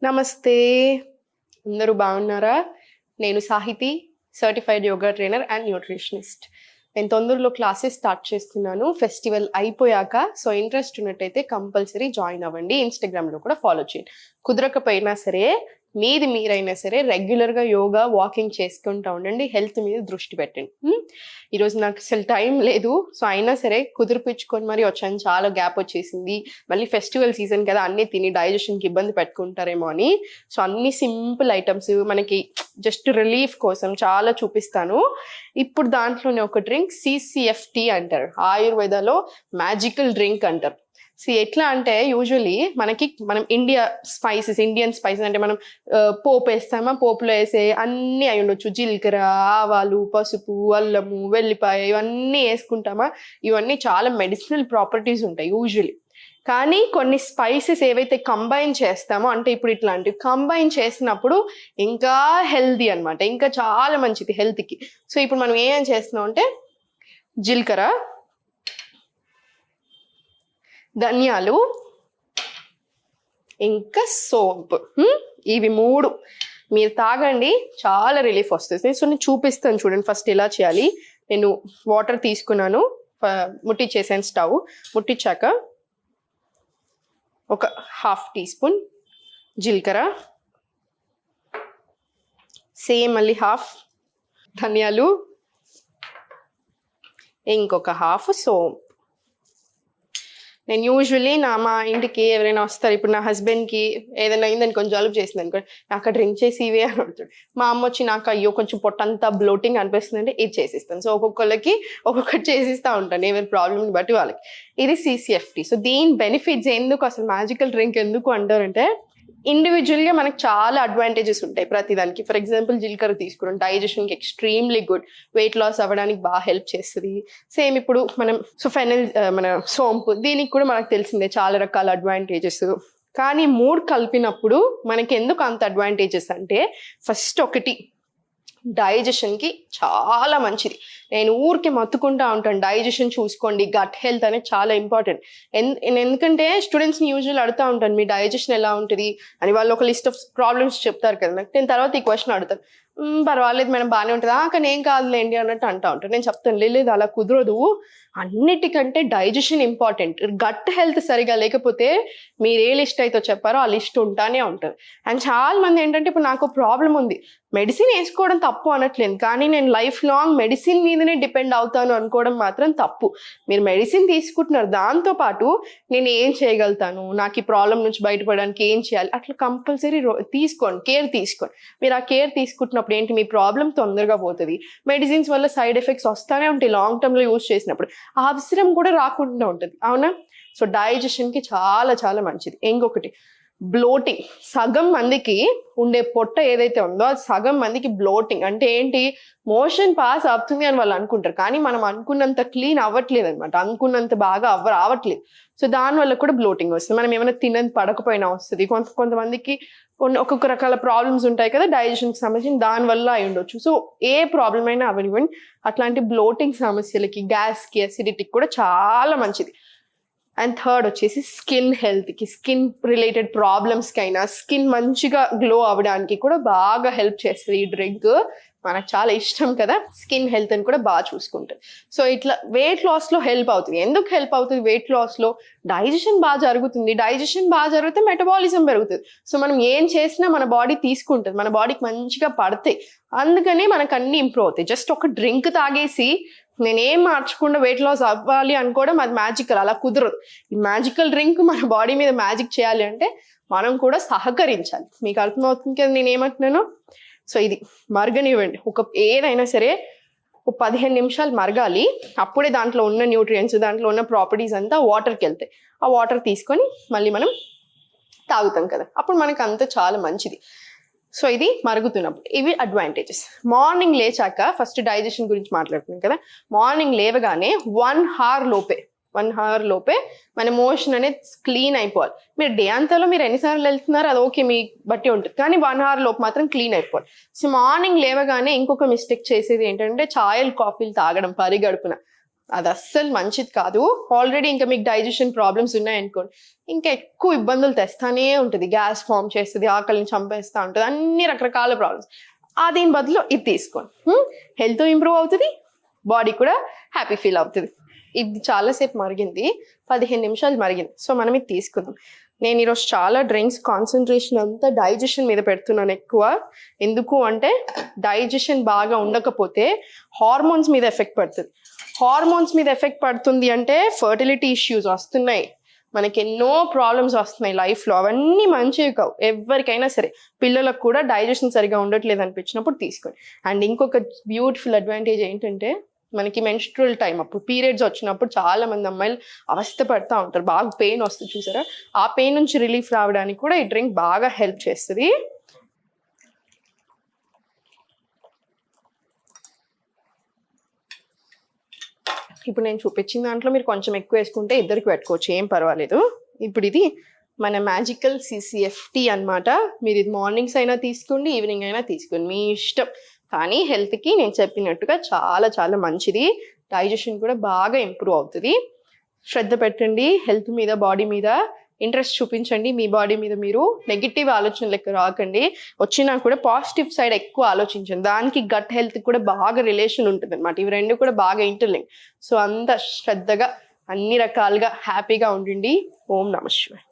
నమస్తే. అందరూ బాగున్నారా? నేను Sahithi, certified yoga trainer and nutritionist. నేను తొందరలో క్లాసెస్ స్టార్ట్ చేస్తున్నాను ఫెస్టివల్ అయిపోయాక. సో ఇంట్రెస్ట్ ఉన్నట్టయితే కంపల్సరీ జాయిన్ అవ్వండి. ఇన్స్టాగ్రామ్లో కూడా ఫాలో చేయండి. కుదరకపోయినా సరే మీరైనా సరే రెగ్యులర్గా యోగా వాకింగ్ చేసుకుంటూ ఉండండి. హెల్త్ మీద దృష్టి పెట్టండి. ఈరోజు నాకు అసలు టైం లేదు. సో అయినా సరే కుదిరిపించుకొని మరి వచ్చాను. చాలా గ్యాప్ వచ్చేసింది. మళ్ళీ ఫెస్టివల్ సీజన్ కదా, అన్నీ తిని డైజెషన్కి ఇబ్బంది పెట్టుకుంటారేమో అని. సో అన్ని సింపుల్ ఐటమ్స్ మనకి జస్ట్ రిలీఫ్ కోసం చాలా చూపిస్తాను. ఇప్పుడు దాంట్లోనే ఒక డ్రింక్ CCFT అంటారు. ఆయుర్వేదాలో మ్యాజికల్ డ్రింక్ అంటారు. ఎట్లా అంటే యూజువలీ మనం ఇండియన్ స్పైసెస్ అంటే మనం పోపు వేస్తామా, పోపులో వేసే అన్నీ అయి ఉండొచ్చు. జీలకర్ర, ఆవాలు, పసుపు, అల్లము, వెల్లిపాయ ఇవన్నీ వేసుకుంటామా. ఇవన్నీ చాలా మెడిసినల్ ప్రాపర్టీస్ ఉంటాయి యూజువలీ. కానీ కొన్ని స్పైసెస్ ఏవైతే కంబైన్ చేస్తామో, అంటే ఇప్పుడు ఇట్లాంటివి కంబైన్ చేసినప్పుడు ఇంకా హెల్దీ అనమాట, ఇంకా చాలా మంచిది హెల్త్కి. సో ఇప్పుడు మనం ఏం చేస్తున్నాం అంటే జీలకర్ర, ధనియాలు, ఇంకా సోంపు, ఇవి 3 మీరు తాగండి, చాలా రిలీఫ్ వస్తుంది. సో నేను చూపిస్తాను చూడండి. ఫస్ట్ ఎలా చేయాలి. నేను వాటర్ తీసుకున్నాను, ముట్టించేసాను. స్టవ్ ముట్టించాక ఒక 1/2 టీ స్పూన్ జీలకర్ర, సేమ్ మళ్ళీ 1/2 ధనియాలు, ఇంకొక 1/2 సోంపు. నేను యూజువల్లీ మా ఇంటికి ఎవరైనా వస్తారు, ఇప్పుడు నా హస్బెండ్కి ఏదైనా అయిందని కొంచెం జలుబు చేసింది అనుకో, నాకు డ్రింక్ చేసి ఇవే అని అడుగుతాడు. మా అమ్మ వచ్చి నాకు అయ్యో కొంచెం పొట్టంతా బ్లోటింగ్ అనిపిస్తుంది అంటే ఇది చేసిస్తాను. సో ఒక్కొక్కరికి ఒక్కొక్కటి చేసిస్తూ ఉంటాను, ఎవరి ప్రాబ్లమ్ని బట్టి వాళ్ళకి. ఇది CCFT. సో దీని బెనిఫిట్స్ ఎందుకు, అసలు మ్యాజికల్ డ్రింక్ ఎందుకు అంటారంటే, ఇండివిజువల్గా మనకు చాలా అడ్వాంటేజెస్ ఉంటాయి ప్రతిదానికి. ఫర్ ఎగ్జాంపుల్ జీలకర్ర తీసుకున్నాం, డైజెషన్కి ఎక్స్ట్రీమ్లీ గుడ్, వెయిట్ లాస్ అవ్వడానికి బాగా హెల్ప్ చేస్తుంది. సేమ్ ఇప్పుడు మనం ఫెనల్, మన సోంపు, దీనికి కూడా మనకు తెలిసిందే చాలా రకాల అడ్వాంటేజెస్. కానీ 3 కలిపినప్పుడు మనకి ఎందుకు అంత అడ్వాంటేజెస్ అంటే, ఫస్ట్ ఒకటి డైజెషన్కి చాలా మంచిది. నేను ఊరికి మత్తుకుంటా ఉంటాను, డైజెషన్ చూసుకోండి, గట్ హెల్త్ అనేది చాలా ఇంపార్టెంట్. ఎందుకంటే స్టూడెంట్స్ని యూజువల్ అడుగుతూ ఉంటాను, మీ డైజెషన్ ఎలా ఉంటుంది అని. వాళ్ళు ఒక లిస్ట్ ఆఫ్ ప్రాబ్లమ్స్ చెప్తారు కదా నాకు. నేను తర్వాత ఈ క్వశ్చన్ అడుగుతాను, పర్వాలేదు మేడం బాగానే ఉంటుంది, కానీ ఏం కాదులేండి అన్నట్టు అంటూ ఉంటాను. నేను చెప్తాను, లేదు అలా కుదరదు, అన్నిటికంటే డైజెషన్ ఇంపార్టెంట్. గట్ హెల్త్ సరిగా లేకపోతే మీరు ఏ లిస్ట్ అయితే చెప్పారో ఆ లిస్ట్ ఉంటానే ఉంటుంది. అండ్ చాలా మంది ఏంటంటే, ఇప్పుడు నాకు ప్రాబ్లం ఉంది, మెడిసిన్ వేసుకోవడం తప్పు అనట్లేదు, కానీ నేను లైఫ్ లాంగ్ మెడిసిన్ మీదనే డిపెండ్ అవుతాను అనుకోవడం మాత్రం తప్పు. మీరు మెడిసిన్ తీసుకుంటున్నారు, దాంతోపాటు నేను ఏం చేయగలుగుతాను, నాకు ఈ ప్రాబ్లం నుంచి బయటపడడానికి ఏం చేయాలి, అట్లా కంపల్సరీ తీసుకోండి, కేర్ తీసుకోండి. మీరు ఆ కేర్ తీసుకుంటున్నప్పుడు ఏంటి, మీ ప్రాబ్లం తొందరగా పోతుంది. మెడిసిన్స్ వల్ల సైడ్ ఎఫెక్ట్స్ వస్తూనే ఉంటాయి లాంగ్ టర్మ్లో యూజ్ చేసినప్పుడు, ఆ అవసరం కూడా రాకుండా ఉంటుంది, అవునా. సో డైజెషన్కి చాలా చాలా మంచిది. ఇంకొకటి బ్లోటింగ్. సగం మందికి ఉండే పొట్ట ఏదైతే ఉందో అది సగం మందికి బ్లోటింగ్ అంటే ఏంటి, మోషన్ పాస్ అవుతుంది అని వాళ్ళు అనుకుంటారు, కానీ మనం అనుకున్నంత క్లీన్ అవ్వట్లేదు అనమాట, అనుకున్నంత బాగా రావట్లేదు. సో దానివల్ల కూడా బ్లోటింగ్ వస్తుంది. మనం ఏమైనా తినని పడకపోయినా వస్తుంది. కొంతమందికి ఒక్కొక్క రకాల ప్రాబ్లమ్స్ ఉంటాయి కదా డైజెషన్కి సంబంధించి, దానివల్ల అయి ఉండొచ్చు. సో ఏ ప్రాబ్లం అయినా అవనివ్వండి, అట్లాంటి బ్లోటింగ్ సమస్యలకి, గ్యాస్కి, అసిడిటీకి కూడా చాలా మంచిది. అండ్ థర్డ్ వచ్చేసి స్కిన్ హెల్త్కి, స్కిన్ రిలేటెడ్ ప్రాబ్లమ్స్కి అయినా, స్కిన్ మంచిగా గ్లో అవ్వడానికి కూడా బాగా హెల్ప్ చేస్తుంది ఈ డ్రింక్. మనకు చాలా ఇష్టం కదా, స్కిన్ హెల్త్ అని కూడా బాగా చూసుకుంటుంది. సో ఇట్లా వెయిట్ లాస్లో హెల్ప్ అవుతుంది. ఎందుకు హెల్ప్ అవుతుంది వెయిట్ లాస్లో, డైజెషన్ బాగా జరుగుతుంది. డైజెషన్ బాగా జరిగితే మెటబాలిజం పెరుగుతుంది. సో మనం ఏం చేసినా మన బాడీ తీసుకుంటుంది, మన బాడీకి మంచిగా పడతాయి. అందుకనే మనకు అన్ని ఇంప్రూవ్ అవుతాయి. జస్ట్ ఒక డ్రింక్ తాగేసి నేనేం మార్చకుండా వెయిట్ లాస్ అవ్వాలి అనుకోవడం అది మ్యాజికల్, అలా కుదరదు. ఈ మ్యాజికల్ డ్రింక్ మన బాడీ మీద మ్యాజిక్ చేయాలి అంటే మనం కూడా సహకరించాలి. మీకు అర్థమవుతుంది కదా నేను ఏమంటున్నాను. సో ఇది మరగనివ్వండి, ఏదైనా సరే 15 నిమిషాలు మరగాలి. అప్పుడే దాంట్లో ఉన్న న్యూట్రియంట్స్, దాంట్లో ఉన్న ప్రాపర్టీస్ అంతా వాటర్కి వెళ్తాయి. ఆ వాటర్ తీసుకొని మళ్ళీ మనం తాగుతాం కదా, అప్పుడు మనకు అంతా చాలా మంచిది. సో ఇది మరుగుతున్నప్పుడు ఇవి అడ్వాంటేజెస్. మార్నింగ్ లేచాక ఫస్ట్ డైజెషన్ గురించి మాట్లాడుతున్నాం కదా, మార్నింగ్ లేవగానే 1 అవర్ లోపే మన మోషన్ అనేది క్లీన్ అయిపోవాలి. మీరు డే అంతాలో మీరు ఎన్నిసార్లు వెళ్తున్నారు అది ఓకే, మీ బట్టి ఉంటుంది, కానీ 1 అవర్ లోపు మాత్రం క్లీన్ అయిపోవాలి. సో మార్నింగ్ లేవగానే ఇంకొక మిస్టేక్ చేసేది ఏంటంటే, చాయలు కాఫీలు తాగడం పరిగడుపున. అది అస్సలు మంచిది కాదు. ఆల్రెడీ ఇంకా మీకు డైజెషన్ ప్రాబ్లమ్స్ ఉన్నాయనుకోండి, ఇంకా ఎక్కువ ఇబ్బందులు తెస్తానే ఉంటుంది. గ్యాస్ ఫామ్ చేస్తుంది, ఆకలిని చంపేస్తూ ఉంటుంది, అన్ని రకరకాల ప్రాబ్లమ్స్. దీని బదులు ఇది తీసుకోండి, హెల్త్ ఇంప్రూవ్ అవుతుంది, బాడీ కూడా హ్యాపీ ఫీల్ అవుతుంది. ఇది చాలాసేపు మరిగింది, 15 నిమిషాలు మరిగింది. సో మనం ఇది తీసుకుందాం. నేను ఈరోజు చాలా డ్రింక్స్ కాన్సన్ట్రేషన్ అంతా డైజెషన్ మీద పెడుతున్నాను ఎక్కువ. ఎందుకు అంటే డైజెషన్ బాగా ఉండకపోతే హార్మోన్స్ మీద ఎఫెక్ట్ పడుతుంది. హార్మోన్స్ మీద ఎఫెక్ట్ పడుతుంది అంటే ఫర్టిలిటీ ఇష్యూస్ వస్తున్నాయి, మనకి ఎన్నో ప్రాబ్లమ్స్ వస్తున్నాయి లైఫ్లో. అవన్నీ మంచివి కావు ఎవరికైనా సరే. పిల్లలకు కూడా డైజెషన్ సరిగా ఉండట్లేదు అనిపించినప్పుడు తీసుకోండి. అండ్ ఇంకొక బ్యూటిఫుల్ అడ్వాంటేజ్ ఏంటంటే మనకి మెన్స్ట్రువల్ టైం అప్పుడు, పీరియడ్స్ వచ్చినప్పుడు చాలా మంది అమ్మాయిలు అవస్థ పడుతూ ఉంటారు, బాగా పెయిన్ వస్తుంది చూసారా, ఆ పెయిన్ నుంచి రిలీఫ్ రావడానికి కూడా ఈ డ్రింక్ బాగా హెల్ప్ చేస్తుంది. ఇప్పుడు నేను చూపించిన దాంట్లో మీరు కొంచెం ఎక్కువ వేసుకుంటే ఇద్దరికి పెట్టుకోవచ్చు, ఏం పర్వాలేదు. ఇప్పుడు ఇది మన మ్యాజికల్ CCFT అన్నమాట. మీరు ఇది మార్నింగ్స్ అయినా తీసుకోండి, ఈవినింగ్ అయినా తీసుకోండి, మీ ఇష్టం. కానీ హెల్త్కి నేను చెప్పినట్టుగా చాలా చాలా మంచిది. డైజెషన్ కూడా బాగా ఇంప్రూవ్ అవుతుంది. శ్రద్ధ పెట్టండి హెల్త్ మీద, బాడీ మీద ఇంట్రెస్ట్ చూపించండి. మీ బాడీ మీద మీరు నెగిటివ్ ఆలోచనలకు రాకండి, వచ్చినా కూడా పాజిటివ్ సైడ్ ఎక్కువ ఆలోచించండి. దానికి గట్ హెల్త్ కూడా బాగా రిలేషన్ ఉంటుంది అనమాట. ఇవి రెండు కూడా బాగా ఇంటర్లింక్. సో అంత శ్రద్ధగా అన్ని రకాలుగా హ్యాపీగా ఉండండి. ఓం నమః శివాయ.